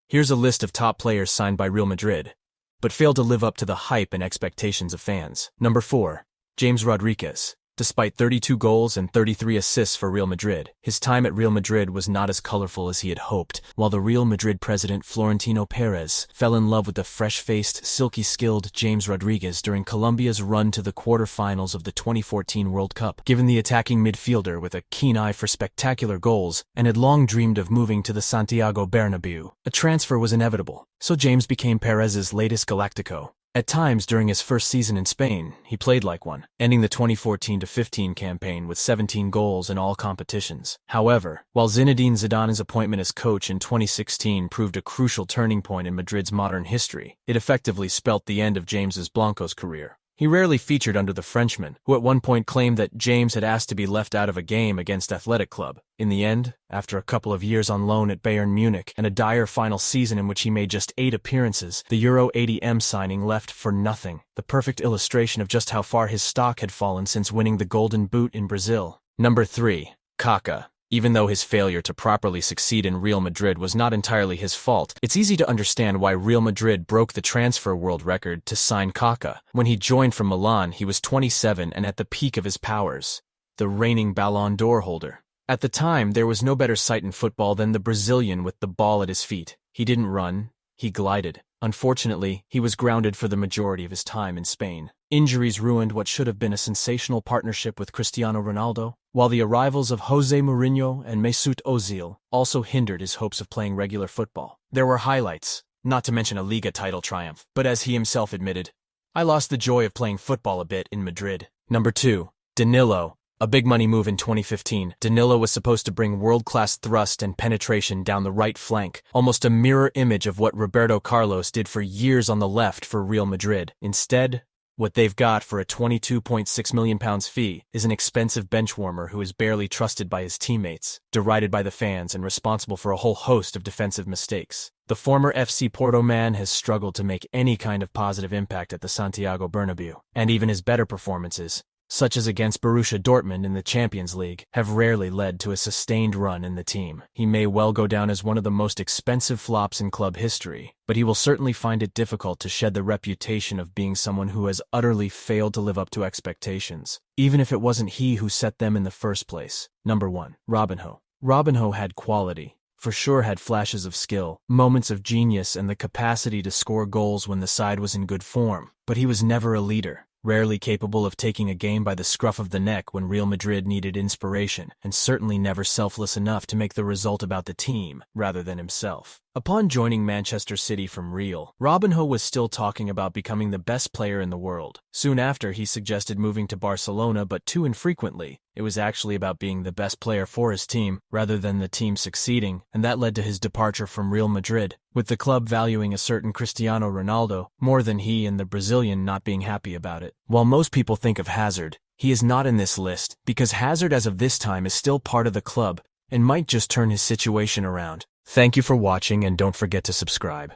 Here's a list of top players signed by Real Madrid, but failed to live up to the hype and expectations of fans. Number 4. James Rodriguez. Despite 32 goals and 33 assists for Real Madrid, his time at Real Madrid was not as colorful as he had hoped. While the Real Madrid president Florentino Perez fell in love with the fresh-faced, silky-skilled James Rodriguez during Colombia's run to the quarter-finals of the 2014 World Cup. Given the attacking midfielder with a keen eye for spectacular goals and had long dreamed of moving to the Santiago Bernabeu, a transfer was inevitable, so James became Perez's latest Galactico. At times during his first season in Spain, he played like one, ending the 2014-15 campaign with 17 goals in all competitions. However, while Zinedine Zidane's appointment as coach in 2016 proved a crucial turning point in Madrid's modern history, it effectively spelt the end of James's Blanco's career. He rarely featured under the Frenchman, who at one point claimed that James had asked to be left out of a game against Athletic Club. In the end, after a couple of years on loan at Bayern Munich and a dire final season in which he made just 8 appearances, the Euro 80M signing left for nothing, the perfect illustration of just how far his stock had fallen since winning the Golden Boot in Brazil. Number 3. Kaká. Even though his failure to properly succeed in Real Madrid was not entirely his fault, it's easy to understand why Real Madrid broke the transfer world record to sign Kaká. When he joined from Milan, he was 27 and at the peak of his powers, the reigning Ballon d'Or holder. At the time, there was no better sight in football than the Brazilian with the ball at his feet. He didn't run, he glided. Unfortunately, he was grounded for the majority of his time in Spain. Injuries ruined what should have been a sensational partnership with Cristiano Ronaldo, while the arrivals of Jose Mourinho and Mesut Ozil also hindered his hopes of playing regular football. There were highlights, not to mention a Liga title triumph, but as he himself admitted, "I lost the joy of playing football a bit in Madrid." Number 2. Danilo. A big money move in 2015, Danilo was supposed to bring world-class thrust and penetration down the right flank, almost a mirror image of what Roberto Carlos did for years on the left for Real Madrid. Instead, what they've got for a £22.6 million fee is an expensive benchwarmer who is barely trusted by his teammates, derided by the fans, and responsible for a whole host of defensive mistakes. The former FC Porto man has struggled to make any kind of positive impact at the Santiago Bernabeu, and even his better performances, such as against Borussia Dortmund in the Champions League, have rarely led to a sustained run in the team. He may well go down as one of the most expensive flops in club history, but he will certainly find it difficult to shed the reputation of being someone who has utterly failed to live up to expectations, even if it wasn't he who set them in the first place. Number 1. Robinho. Robinho had quality. For sure had flashes of skill, moments of genius, and the capacity to score goals when the side was in good form, but he was never a leader. Rarely capable of taking a game by the scruff of the neck when Real Madrid needed inspiration, and certainly never selfless enough to make the result about the team, rather than himself. Upon joining Manchester City from Real, Robinho was still talking about becoming the best player in the world. Soon after, he suggested moving to Barcelona, but too infrequently. It was actually about being the best player for his team, rather than the team succeeding, and that led to his departure from Real Madrid, with the club valuing a certain Cristiano Ronaldo more than he and the Brazilian not being happy about it. While most people think of Hazard, he is not in this list, because Hazard as of this time is still part of the club and might just turn his situation around. Thank you for watching, and don't forget to subscribe.